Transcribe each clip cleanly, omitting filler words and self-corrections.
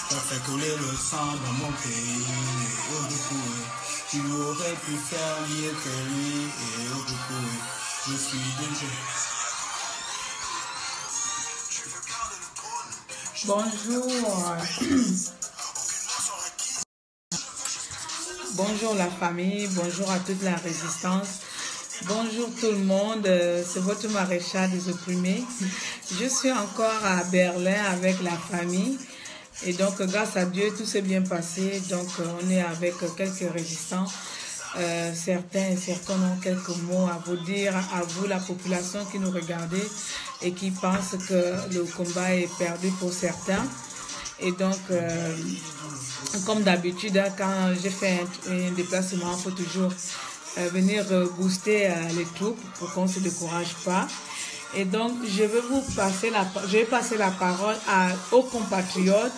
T'as fait couler le sang dans mon pays. Oh, du coup, tu aurais pu faire mieux que lui. Et oh, du coup, je suis désolé. Bonjour. Bonjour la famille, bonjour à toute la résistance. Bonjour tout le monde, c'est votre maréchal des opprimés. Je suis encore à Berlin avec la famille. Et donc, grâce à Dieu, tout s'est bien passé. Donc, on est avec quelques résistants. Certains ont quelques mots à vous dire, à vous, la population qui nous regardez et qui pense que le combat est perdu pour certains. Et donc, comme d'habitude, quand j'ai fait un déplacement, il faut toujours venir booster les troupes pour qu'on ne se décourage pas. Et donc, je vais passer la parole aux compatriotes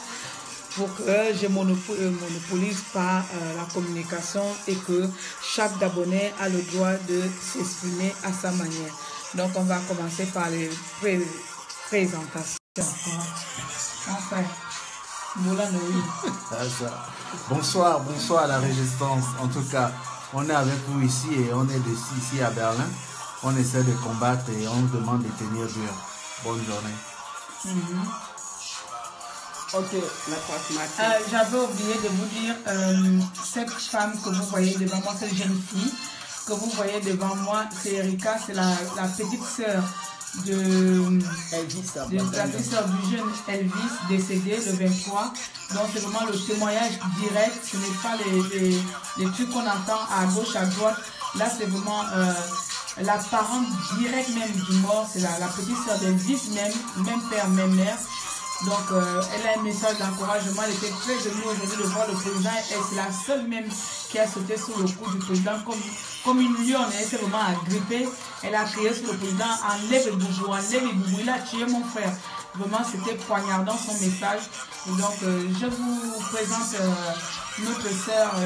pour que je monopolise pas la communication et que chaque abonné a le droit de s'exprimer à sa manière. Donc, on va commencer par les présentations. Enfin, bonsoir à la résistance. En tout cas, on est avec vous ici et on est ici à Berlin. On essaie de combattre et on vous demande de tenir dur. Bonne journée. Ok, j'avais oublié de vous dire, cette femme que vous voyez devant moi, cette jeune fille que vous voyez devant moi, c'est Erika, c'est la petite sœur de Elvis, la petite sœur du jeune Elvis décédé le 23. Donc c'est vraiment le témoignage direct, ce n'est pas les trucs qu'on entend à gauche, à droite. Là c'est vraiment la parente directe même du mort, c'est la petite sœur d'Elvis, même père, même mère. Donc elle a un message d'encouragement, elle était très émue aujourd'hui de voir le président et c'est la seule même qui a sauté sur le cou du président comme une lionne. Elle s'est vraiment agrippée, elle a crié sur le président, enlève le boubou, il a tué mon frère. Vraiment c'était poignardant son message. Et donc je vous présente notre sœur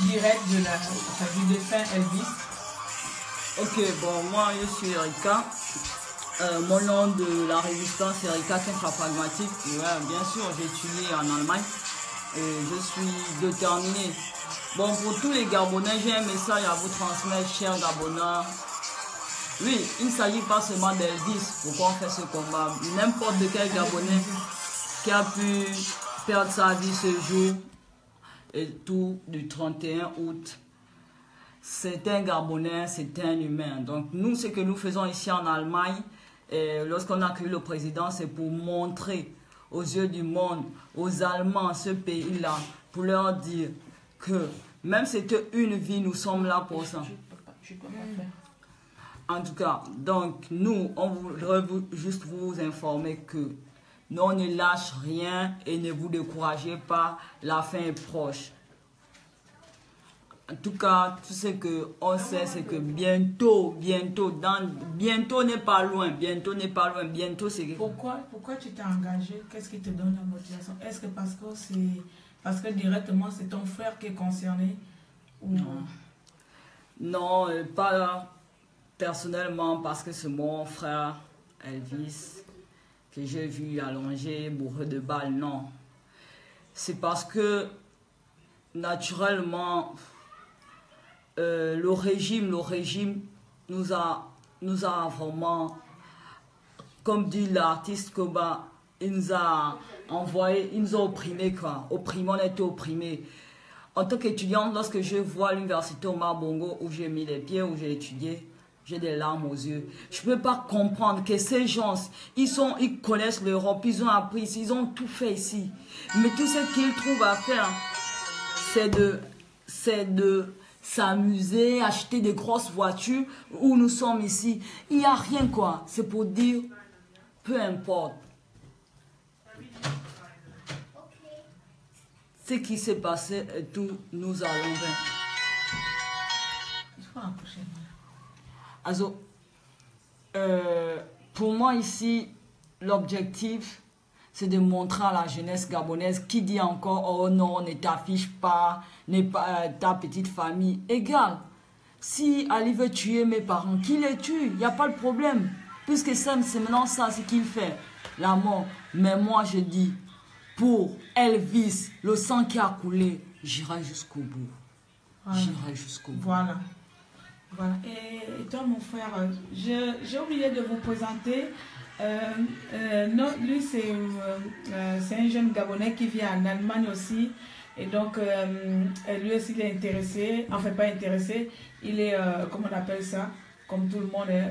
directe du défunt Elvis. Ok, bon, moi je suis Erika. Mon nom de la résistance est Erika Kentra Pragmatique. Ouais, bien sûr, j'ai étudié en Allemagne et je suis déterminé. Bon, pour tous les Gabonais, j'ai un message à vous transmettre, chers Gabonais. Oui, il ne s'agit pas seulement d'Elvis, pourquoi on fait ce combat. N'importe quel Gabonais qui a pu perdre sa vie ce jour et tout du 31 août. C'est un Gabonais, c'est un humain. Donc nous, ce que nous faisons ici en Allemagne, lorsqu'on a accueilli le président, c'est pour montrer aux yeux du monde, aux Allemands, ce pays-là, pour leur dire que même si c'était une vie, nous sommes là pour ça. En tout cas, donc nous, on voudrait juste vous informer que nous, on ne lâche rien et ne vous découragez pas, la fin est proche. En tout cas, tout ce qu'on sait, c'est que bientôt n'est pas loin, bientôt c'est... Pourquoi tu t'es engagé? Qu'est-ce qui te donne la motivation? Est-ce que parce que directement c'est ton frère qui est concerné? Ou... Non, pas personnellement, parce que c'est mon frère Elvis que j'ai vu allongé, bourré de balles, non. C'est parce que naturellement... le régime nous a vraiment, comme dit l'artiste Koba, il nous a opprimés quoi. On était opprimés. En tant qu'étudiante, lorsque je vois l'université Omar Bongo où j'ai mis les pieds, où j'ai étudié, j'ai des larmes aux yeux. Je ne peux pas comprendre que ces gens, ils connaissent l'Europe, ils ont appris ici, ils ont tout fait ici. Mais tout ce qu'ils trouvent à faire, c'est de s'amuser, acheter des grosses voitures où nous sommes ici. Il n'y a rien quoi. C'est pour dire, peu importe. Ce qui s'est passé et tout, nous allons bien. Also, pour moi ici, l'objectif, c'est de montrer à la jeunesse gabonaise qui dit encore, oh non, ne t'affiche pas, n'est pas ta petite famille. Égal, si Ali veut tuer mes parents, qu'il les tue, il n'y a pas de problème. Puisque c'est maintenant ça ce qu'il fait. la mort. Mais moi, je dis, pour Elvis, le sang qui a coulé, j'irai jusqu'au bout. Voilà. J'irai jusqu'au bout. Voilà. Voilà. Et toi, mon frère, j'ai oublié de vous présenter. Non, lui, c'est un jeune Gabonais qui vit en Allemagne aussi. Et donc, lui aussi, il est intéressé. Enfin, pas intéressé. Il est, comment on appelle ça? Comme tout le monde est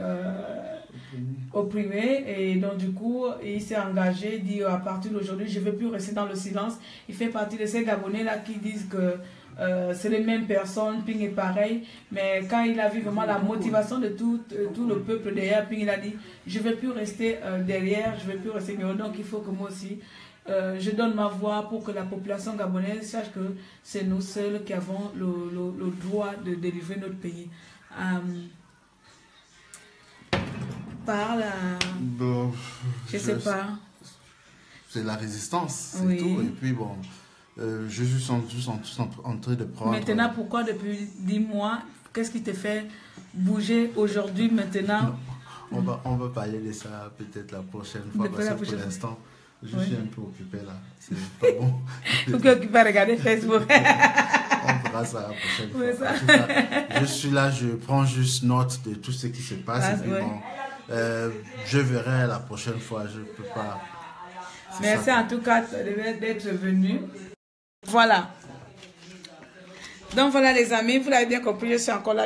opprimé. Et donc, du coup, il s'est engagé. Il dit, à partir d'aujourd'hui, je ne veux plus rester dans le silence. Il fait partie de ces Gabonais-là qui disent que c'est les mêmes personnes, Ping est pareil, mais quand il a vu vraiment la motivation de tout le peuple derrière, Ping il a dit, je ne vais plus rester derrière, je ne vais plus rester derrière, donc il faut que moi aussi, je donne ma voix pour que la population gabonaise sache que c'est nous seuls qui avons le droit de délivrer notre pays. Parle, Bon, je ne sais pas. C'est la résistance, c'est Oui. tout. Et puis bon, je suis juste en train de prendre... Maintenant, pourquoi depuis 10 mois, qu'est-ce qui te fait bouger aujourd'hui, maintenant? On va parler de ça peut-être la prochaine fois, parce que pour l'instant, je suis un peu occupé là. C'est pas bon. Il faut que tu vas regarder Facebook. On fera ça la prochaine fois. Oui, ça. En tout cas, je suis là, je prends juste note de tout ce qui se passe. Et puis ouais. bon, je verrai la prochaine fois, je peux pas... Merci ça. en tout cas d'être venu. Voilà. Donc voilà les amis, vous l'avez bien compris, je suis encore là,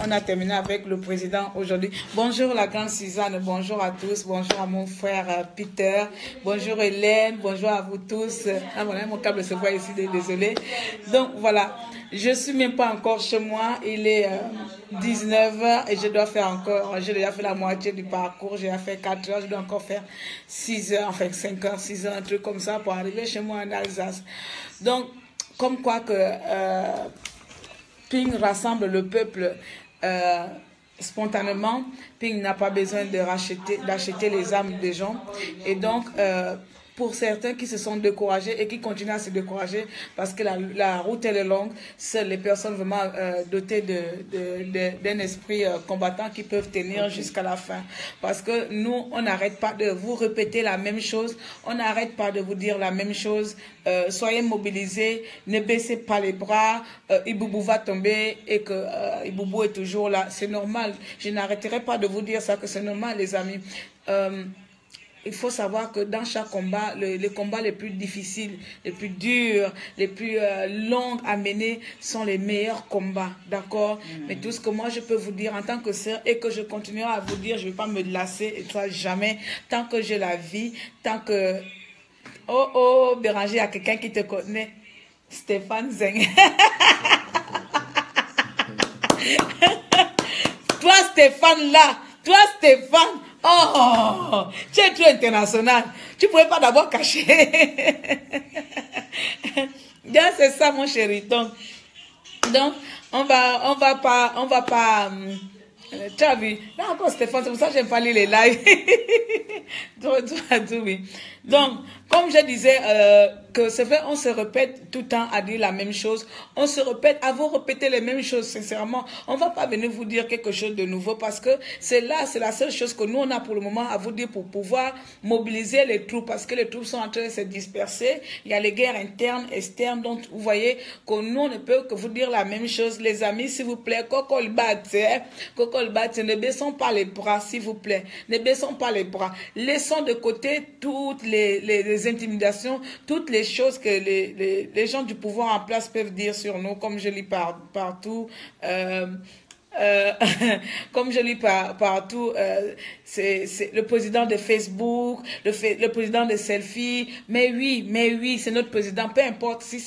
on a terminé avec le président aujourd'hui. Bonjour la grande Suzanne, bonjour à tous, bonjour à mon frère Peter, bonjour Hélène, bonjour à vous tous. Ah voilà, mon câble se voit ici, désolé. Donc voilà, je suis même pas encore chez moi, il est 19h et je dois faire encore, j'ai déjà fait la moitié du parcours, j'ai fait 4 heures, je dois encore faire 6 heures, enfin 5 heures, 6 heures, un truc comme ça pour arriver chez moi en Alsace. Donc, comme quoi que Ping rassemble le peuple spontanément, Ping n'a pas besoin d'acheter les âmes des gens. Et donc, pour certains qui se sont découragés et qui continuent à se décourager parce que la route elle est longue, seules les personnes vraiment dotées d'un esprit combattant qui peuvent tenir jusqu'à la fin. Parce que nous, on n'arrête pas de vous répéter la même chose, on n'arrête pas de vous dire la même chose. Soyez mobilisés, ne baissez pas les bras, Iboubou va tomber et que Iboubou est toujours là. C'est normal, je n'arrêterai pas de vous dire ça, que c'est normal les amis. Il faut savoir que dans chaque combat, les combats les plus difficiles, les plus durs, les plus longs à mener sont les meilleurs combats, d'accord? Mais tout ce que moi je peux vous dire en tant que sœur et que je continuerai à vous dire, je ne vais pas me lasser et ça jamais, tant que j'ai la vie, tant que... Oh, Béranger, il y a quelqu'un qui te connaît. Stéphane Zeng. Toi, Stéphane, là. Toi, Stéphane. Oh, tu es trop international. Tu ne pouvais pas d'abord cacher. Donc, c'est ça, mon chéri. Donc, on va pas... tu as vu? Là encore, Stéphane, c'est pour ça que j'aime pas lire les lives. Tout, oui. Donc, comme je disais, que c'est vrai, on se répète tout le temps à dire la même chose. On se répète, à vous répéter les mêmes choses, sincèrement. On va pas venir vous dire quelque chose de nouveau parce que c'est la seule chose que nous, on a pour le moment à vous dire pour pouvoir mobiliser les troupes parce que les troupes sont en train de se disperser. Il y a les guerres internes, externes. Donc, vous voyez que nous, on ne peut que vous dire la même chose. Les amis, s'il vous plaît, ne baissons pas les bras, s'il vous plaît. Ne baissons pas les bras. Laissons de côté toutes les intimidations, toutes les choses que les gens du pouvoir en place peuvent dire sur nous, comme je lis partout. Comme je lis partout, c'est le président de Facebook, le président de Selfie. Mais oui, c'est notre président. Peu importe si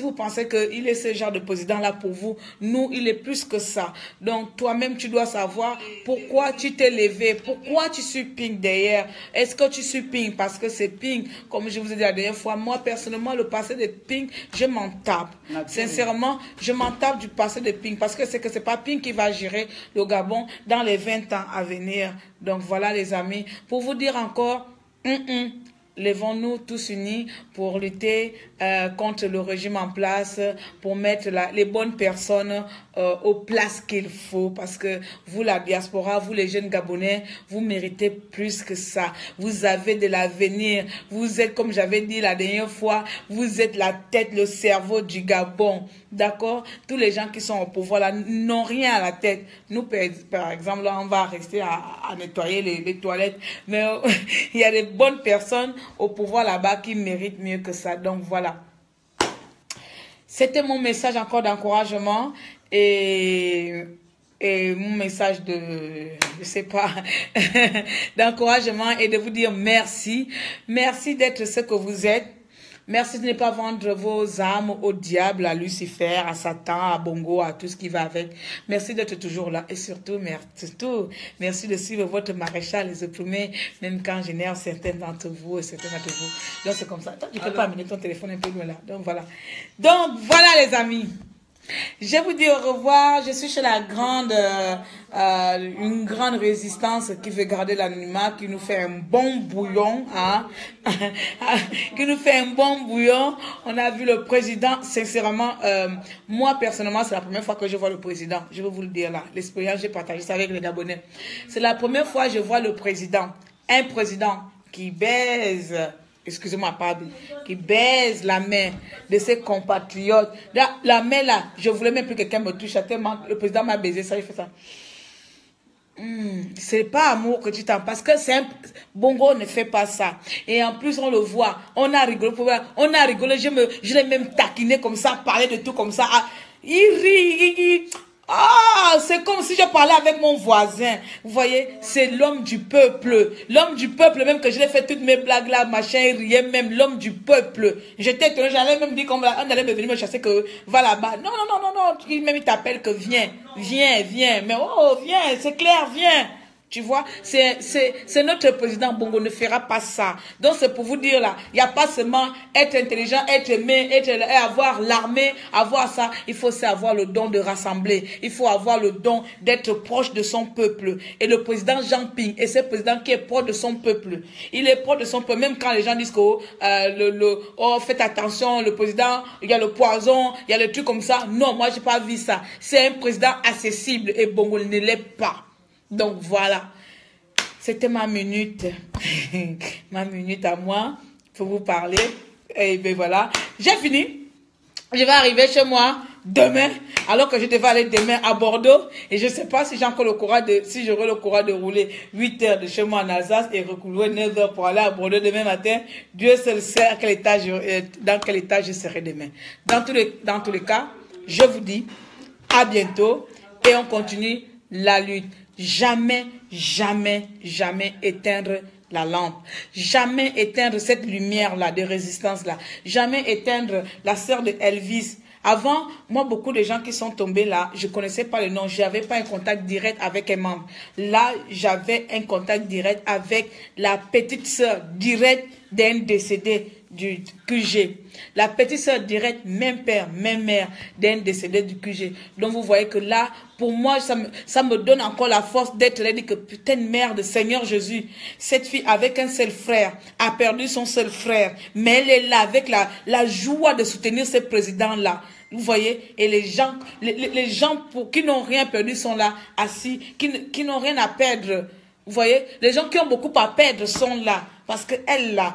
vous pensez qu'il est ce genre de président-là pour vous, nous, il est plus que ça. Donc, toi-même, tu dois savoir pourquoi tu t'es levé, pourquoi tu suis Ping derrière. Est-ce que tu suis Ping parce que c'est Ping, comme je vous ai dit la dernière fois, moi, personnellement, le passé de Ping, je m'en tape. Sincèrement, je m'en tape du passé de Ping parce que c'est pas Ping qui va gérer le Gabon dans les 20 ans à venir. Donc voilà les amis, pour vous dire encore, levons-nous tous unis pour lutter contre le régime en place, pour mettre les bonnes personnes aux places qu'il faut, parce que vous, la diaspora, vous les jeunes Gabonais, vous méritez plus que ça. Vous avez de l'avenir. Vous êtes, comme j'avais dit la dernière fois, vous êtes la tête, le cerveau du Gabon. D'accord? Tous les gens qui sont au pouvoir là n'ont rien à la tête. Nous, par exemple, là, on va rester à nettoyer les toilettes. Mais il y a des bonnes personnes au pouvoir là-bas qui méritent mieux que ça. Donc, voilà. C'était mon message encore d'encouragement et mon message de, je sais pas, d'encouragement et de vous dire merci. Merci d'être ce que vous êtes. Merci de ne pas vendre vos âmes au diable, à Lucifer, à Satan, à Bongo, à tout ce qui va avec. Merci d'être toujours là. Et surtout, merci de suivre votre maréchal les opprimés, même quand j'énerve certains d'entre vous et certains d'entre vous. Donc c'est comme ça. Toi, tu ne peux pas amener ton téléphone un peu loin là. Donc voilà. Donc voilà les amis. Je vous dis au revoir. Je suis chez la grande, une grande résistance qui veut garder l'anonymat, qui nous fait un bon bouillon, hein, qui nous fait un bon bouillon. On a vu le président. Sincèrement, moi personnellement, c'est la première fois que je vois le président. Je vais vous le dire là. L'expérience, j'ai partagé ça avec les Gabonais. C'est la première fois que je vois le président, un président qui baise. Excusez-moi, pardon, qui baise la main de ses compatriotes. La main là, je voulais même plus que quelqu'un me touche. Tellement le président m'a baisé ça, il fait ça. C'est pas amour que tu t'en parce que c'est un Bongo ne fait pas ça. Et en plus, on le voit. On a rigolé. Je l'ai même taquiné comme ça, parlé de tout comme ça. Il rit. Ah, c'est comme si je parlais avec mon voisin. Vous voyez, c'est l'homme du peuple. L'homme du peuple, même que je l'ai fait toutes mes blagues là, machin, il riait même. L'homme du peuple. J'étais étonnée, j'allais même dire qu'on allait me venir me chasser que va là-bas. Non. Même il t'appelle que viens. Mais oh, viens, c'est clair, viens. Tu vois, c'est notre président Bongo ne fera pas ça. Donc c'est pour vous dire là, il n'y a pas seulement être intelligent, être aimé, avoir l'armée, avoir ça. Il faut aussi avoir le don de rassembler. Il faut avoir le don d'être proche de son peuple. Et le président Jean Ping est ce président qui est proche de son peuple. Il est proche de son peuple. Même quand les gens disent que oh, faites attention, le président, il y a le poison, il y a le truc comme ça. Non, moi j'ai pas vu ça. C'est un président accessible et Bongo ne l'est pas. Donc voilà, c'était ma minute, ma minute à moi pour vous parler. Et ben voilà, j'ai fini. Je vais arriver chez moi demain, alors que je devais aller demain à Bordeaux. Et je ne sais pas si j'ai encore le courage si j'aurai le courage de rouler 8 heures de chez moi en Alsace et recourir 9 heures pour aller à Bordeaux demain matin. Dieu seul sait à quel état dans quel état je serai demain. Dans tous les cas, je vous dis à bientôt et on continue la lutte. Jamais éteindre la lampe. Jamais éteindre cette lumière-là de résistance-là. Jamais éteindre la sœur de Elvis. Avant, moi, beaucoup de gens qui sont tombés là, je ne connaissais pas le nom. Je n'avais pas un contact direct avec un membre. Là, j'avais un contact direct avec la petite sœur directe d'un décédé du QG. La petite sœur directe, même père, même mère d'un décédé du QG. Donc vous voyez que là, pour moi, ça me donne encore la force d'être là, dit que putain de merde, Seigneur Jésus, cette fille avec un seul frère a perdu son seul frère, mais elle est là avec la joie de soutenir ce président-là. Vous voyez, et les gens qui n'ont rien perdu sont là, assis, qui n'ont rien à perdre. Vous voyez, les gens qui ont beaucoup à perdre sont là. Parce qu'elle a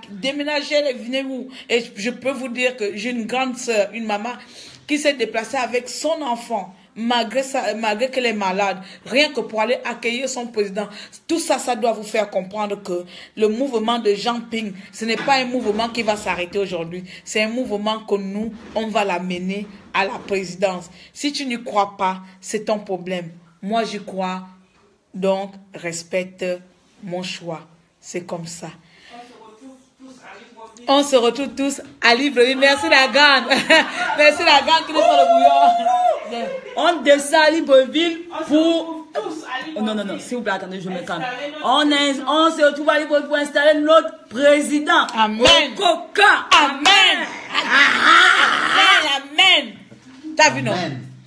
déménagé, elle est venue où? Et je peux vous dire que j'ai une grande sœur, une maman, qui s'est déplacée avec son enfant, malgré qu'elle est malade, rien que pour aller accueillir son président. Tout ça, ça doit vous faire comprendre que le mouvement de Jean Ping, ce n'est pas un mouvement qui va s'arrêter aujourd'hui. C'est un mouvement que nous, on va l'amener à la présidence. Si tu n'y crois pas, c'est ton problème. Moi, j'y crois. Donc, respecte mon choix. C'est comme ça. On se retrouve tous à Libreville. Merci la grande. Merci la grande qui nous fait le bouillon. On descend à Libreville pour... Non, s'il vous plaît, attendez, je me calme. On se retrouve à Libreville pour installer notre président. Amen. Au Coca. Amen. Amen. T'as vu, non?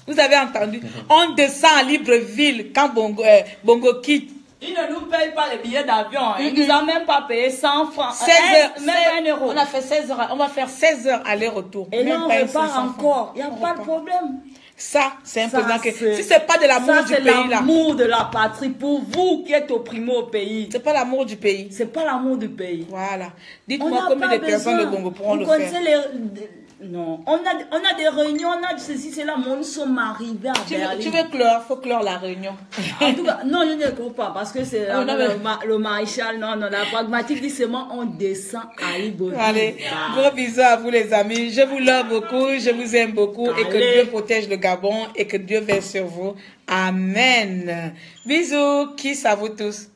Vous avez entendu? On descend à Libreville quand Bongo quitte. Ils ne nous payent pas les billets d'avion. Ils nous ont même pas payé 100 francs. 16 heures. Même 1 euro. On a fait 16 heures. On va faire 16 heures aller-retour. Et là, on repart encore. Il n'y a pas de problème. Ça, c'est un Ça, président que... c'est- Si c'est pas de l'amour Ça, du c'est pays, là, l'amour de la patrie. Pour vous qui êtes opprimés au pays, c'est pas l'amour du pays. c'est pas l'amour du pays. Voilà. On Dites-moi n'a combien pas de personnes de besoin. Bongo pourront Vous le connaissez faire. Non, on a des réunions, on a ceci, c'est là, mais nous sommes arrivés à Berlin. Tu veux clore, faut clore la réunion. En tout cas, non, je ne crois pas, parce que c'est Oh, non, le maréchal, non, la pragmatique dit seulement on descend à Libreville. Allez, gros bisous à vous les amis. Je vous love beaucoup, je vous aime beaucoup et que Allez. Dieu protège le Gabon et que Dieu veille sur vous. Amen. Bisous, kiss à vous tous.